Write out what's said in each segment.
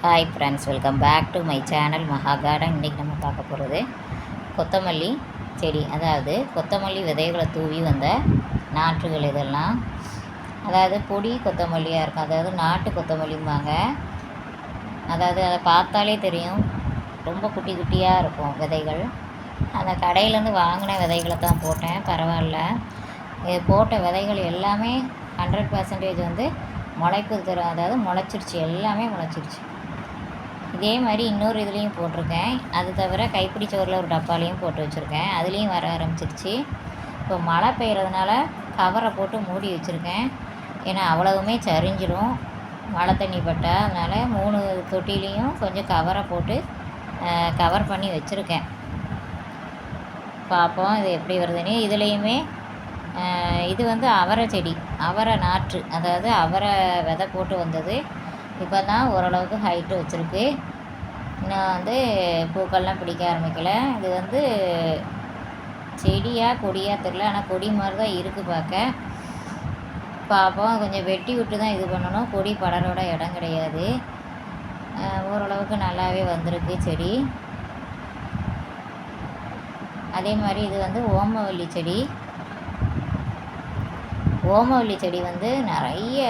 Hi friends, welcome back to my channel Maha Garden. இன்றைக்கி நம்ம பார்க்க போகிறது கொத்தமல்லி செடி. அதாவது கொத்தமல்லி விதைகளை தூவி வந்த நாற்றுகள் இதெல்லாம். அதாவது பொடி கொத்தமல்லியாக இருக்கும், அதாவது நாட்டு கொத்தமல்லிம்பாங்க. அதாவது அதை பார்த்தாலே தெரியும், ரொம்ப குட்டி குட்டியாக இருக்கும் விதைகள். அந்த கடையிலேருந்து வாங்கின விதைகளை தான் போட்டேன், பரவாயில்ல. இது போட்ட விதைகள் எல்லாமே 100% வந்து முளைப்பு தரும், அதாவது முளைச்சிருச்சு, எல்லாமே முளைச்சிருச்சு. இதே மாதிரி இன்னொரு இதுலேயும் போட்டிருக்கேன். அது தவிர கைப்பிடி சோறில் ஒரு டப்பாலையும் போட்டு வச்சுருக்கேன், அதுலேயும் வர ஆரம்பிச்சிருச்சு. இப்போ மழை பெய்கிறதுனால கவரை போட்டு மூடி வச்சுருக்கேன், ஏன்னா அவ்வளவுமே சரிஞ்சிடும் மழை தண்ணி பட்டால். அதனால் 3 தொட்டிலையும் கொஞ்சம் கவரை போட்டு கவர் பண்ணி வச்சுருக்கேன். பார்ப்போம் இது எப்படி வருதுன்னு. இதுலேயுமே இது வந்து அவரை செடி, அவரை நாற்று, அதாவது அவரை விதை போட்டு வந்தது. இப்போ தான் ஓரளவுக்கு ஹைட்டு வச்சுருக்கு. இன்னும் வந்து பூக்கள்லாம் பிடிக்க ஆரம்பிக்கலை. இது வந்து செடியாக கொடியாக தெரில, ஆனால் கொடி மாதிரி தான் இருக்குது பார்க்க. பார்ப்போம், கொஞ்சம் வெட்டி விட்டு தான் இது பண்ணணும், கொடி படரோட இடம் கிடையாது. ஓரளவுக்கு நல்லாவே வந்திருக்கு செடி. அதே மாதிரி இது வந்து ஓமவல்லி செடி. ஓமவல்லி செடி வந்து நிறைய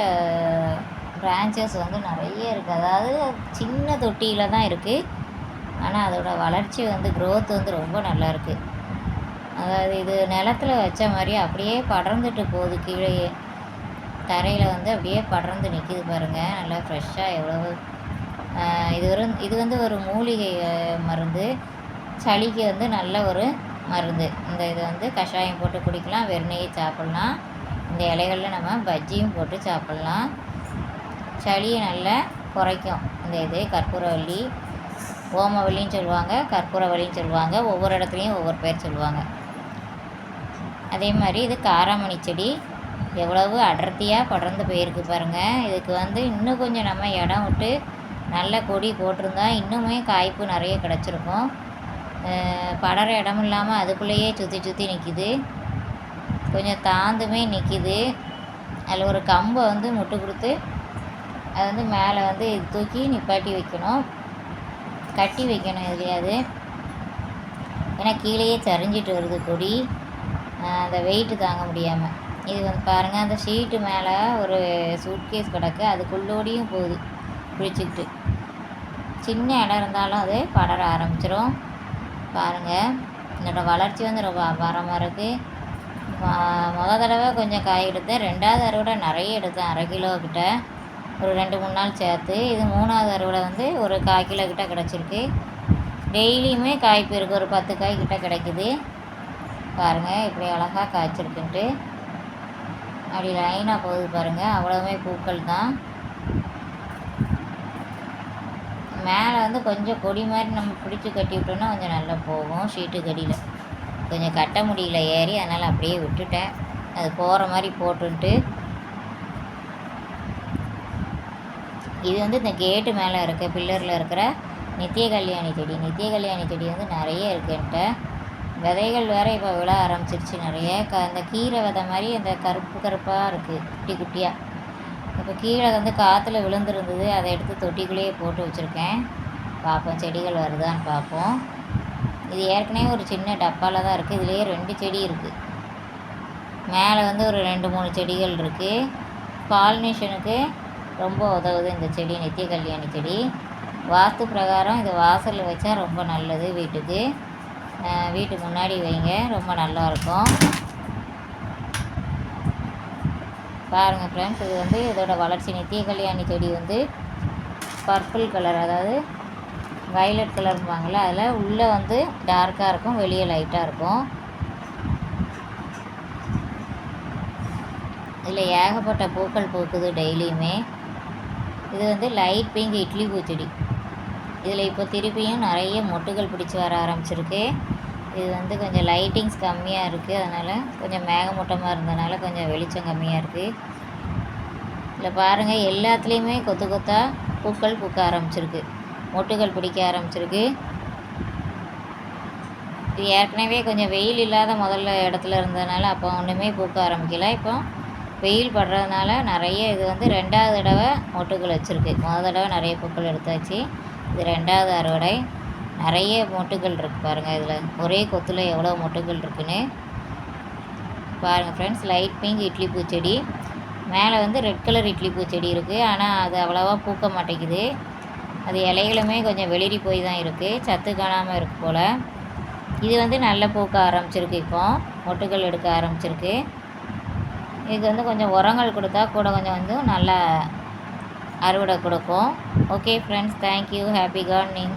பிரான்ச்சஸ் வந்து நிறைய இருக்குது. அதாவது சின்ன தொட்டியில் தான் இருக்குது, ஆனால் அதோடய வளர்ச்சி வந்து க்ரோத் வந்து ரொம்ப நல்லா இருக்குது. அதாவது இது நிலத்தில் வச்ச மாதிரி அப்படியே படர்ந்துட்டு போகுது, கீழேயே தரையில் வந்து அப்படியே படர்ந்து நிற்கிது பாருங்கள், நல்லா ஃப்ரெஷ்ஷாக. எவ்வளவு இது வந்து ஒரு மூலிகை மருந்து, சளிக்கு வந்து நல்ல ஒரு மருந்து. இது வந்து கஷாயம் போட்டு குடிக்கலாம், வெறுநெய்யை சாப்பிட்லாம். இந்த இலைகளில் நம்ம பஜ்ஜியும் போட்டு சாப்பிட்லாம், சளியை நல்லா குறைக்கும். இது கற்பூரவல்லி, ஓமவல்லின்னு சொல்லுவாங்க, கற்பூரவல்லின்னு சொல்லுவாங்க, ஒவ்வொரு இடத்துலையும் ஒவ்வொரு பேர் சொல்லுவாங்க. அதே மாதிரி இது காராமணி செடி, எவ்வளவு அடர்த்தியாக படர்ந்து போயிருக்கு பாருங்கள். இதுக்கு வந்து இன்னும் கொஞ்சம் நம்ம இடம் விட்டு நல்ல கொடி போட்டிருந்தா இன்னுமே காய்ப்பு நிறைய கிடச்சிருக்கும். படர இடம் இல்லாமல் அதுக்குள்ளேயே சுற்றி சுற்றி நிற்கிது, கொஞ்சம் தாந்துமே நிற்கிது. அதில் ஒரு கம்பை வந்து முட்டு கொடுத்து அது வந்து மேலே வந்து இது தூக்கி நிப்பாட்டி வைக்கணும், கட்டி வைக்கணும் எதுலையாவது, ஏன்னா கீழேயே சரிஞ்சிட்டு வருது கொடி, அந்த வெயிட்டு தாங்க முடியாமல். இது வந்து பாருங்கள், அந்த ஷீட்டு மேலே ஒரு சூட்கேஸ் கிடக்கு, அதுக்குள்ளோடையும் போகுது பிடிச்சிக்கிட்டு. சின்ன இடம் இருந்தாலும் அது படர ஆரம்பிச்சிடும் பாருங்கள். என்னோடய வளர்ச்சி வந்து ரொம்ப அபாரமாக இருக்குது. முதல் தடவை கொஞ்சம் காய் எடுத்தேன், 2வது அறுவடை நிறைய எடுத்தேன், 1/2 கிலோ கிட்ட, ஒரு 2-3 நாள் சேர்த்து. இது 3வது அறுவடை வந்து ஒரு 1/4 கிலோ கிட்ட கிடச்சிருக்கு. டெய்லியுமே காய்ப்பு இருக்குது, ஒரு 10 காய் கிட்ட கிடைக்குது பாருங்கள். இப்படி அழகாக காய்ச்சிருக்குன்ட்டு அப்படி லைனாக போகுது பாருங்கள், அவ்வளோவுமே பூக்கள் தான். மேலே வந்து கொஞ்சம் கொடி மாதிரி நம்ம பிடிச்சி கட்டி விட்டோம்னா கொஞ்சம் நல்லா போகும். ஷீட்டு கடியில் கொஞ்சம் கட்ட முடியல ஏறி, அதனால் அப்படியே விட்டுட்டேன், அது போகிற மாதிரி போட்டுன்ட்டு. இது வந்து இந்த கேட்டு மேலே இருக்க பில்லரில் இருக்கிற நித்திய கல்யாணி செடி. நித்திய கல்யாணி செடி வந்து நிறைய இருக்குன்ட்ட, விதைகள் வேறு இப்போ விழ ஆரம்பிச்சிருச்சு நிறைய. அந்த கீரை விதை மாதிரி அந்த கருப்பு கருப்பாக இருக்குது, குட்டி குட்டியாக. இப்போ கீழே வந்து காற்றுல விழுந்துருந்தது, அதை எடுத்து தொட்டிக்குள்ளேயே போட்டு வச்சுருக்கேன். பார்ப்போம் செடிகள் வருதான்னு பார்ப்போம். இது ஏற்கனவே ஒரு சின்ன டப்பாவில் தான் இருக்குது, இதுலேயே 2 செடி இருக்குது. மேலே வந்து ஒரு 2-3 செடிகள் இருக்குது. பாலினேஷனுக்கு ரொம்ப உதவுது இந்த செடி, நித்திய கல்யாணி செடி. வாஸ்து பிரகாரம் இது வாசலில் வச்சா ரொம்ப நல்லது, வீட்டு முன்னாடி வைங்க, ரொம்ப நல்லாயிருக்கும். பாருங்கள் ஃப்ரெண்ட்ஸ், இது வந்து இதோட வளர்ச்சி. நித்திய கல்யாணி செடி வந்து பர்பிள் கலர், அதாவது வயலட் கலர்பாங்களே, அதில் உள்ளே வந்து டார்க்காக இருக்கும், வெளியே லைட்டாக இருக்கும். இதில் ஏகப்பட்ட பூக்கள் பூக்குது டெய்லியுமே. இது வந்து லைட் பிங்க் இட்லி பூச்செடி. இதில் இப்போ திருப்பியும் நிறைய மொட்டுகள் பிடிச்சி வர ஆரம்பிச்சிருக்கு. இது வந்து கொஞ்சம் லைட்டிங்ஸ் கம்மியாக இருக்குது, அதனால் கொஞ்சம் மேகமூட்டமாக இருந்ததுனால கொஞ்சம் வெளிச்சம் கம்மியாக இருக்குது. இதில் பாருங்கள், எல்லாத்துலேயுமே கொத்து கொத்தாக பூக்கள் பூக்க ஆரம்பிச்சிருக்கு, மொட்டுகள் பிடிக்க ஆரம்பிச்சிருக்கு. இது ஏற்கனவே கொஞ்சம் வெயில் இல்லாத முதல்ல இடத்துல இருந்ததுனால அப்போ ஒன்றுமே பூக்க ஆரம்பிக்கலை. இப்போ வெயில் படுறதுனால நிறைய இது வந்து 2வது தடவை மொட்டுக்கள் வச்சுருக்கு. தடவை நிறைய பூக்கள் எடுத்தாச்சு. இது 2வது அறுவடை. நிறைய மொட்டுக்கள் இருக்குது பாருங்கள். இதில் ஒரே கொத்தில் எவ்வளோ மொட்டுக்கள் இருக்குன்னு பாருங்கள் ஃப்ரெண்ட்ஸ். லைட் பிங்க் இட்லி பூச்செடி, மேலே வந்து ரெட் கலர் இட்லி பூச்செடி இருக்குது. ஆனால் அது அவ்வளோவா பூக்க மாட்டேங்குது. அது இலைகளுமே கொஞ்சம் வெளிரி போய் தான் இருக்குது, சத்து காணாமல் இருக்குது போல். இது வந்து நல்ல பூக்க ஆரம்பிச்சிருக்கு, இப்போ மொட்டுக்கள் எடுக்க ஆரம்பிச்சிருக்கு. இதுக்கு வந்து கொஞ்சம் உரங்கள் கொடுத்தா கூட கொஞ்சம் வந்து நல்லா அறுவடை கொடுக்கும். Okay friends, thank you. Happy gardening.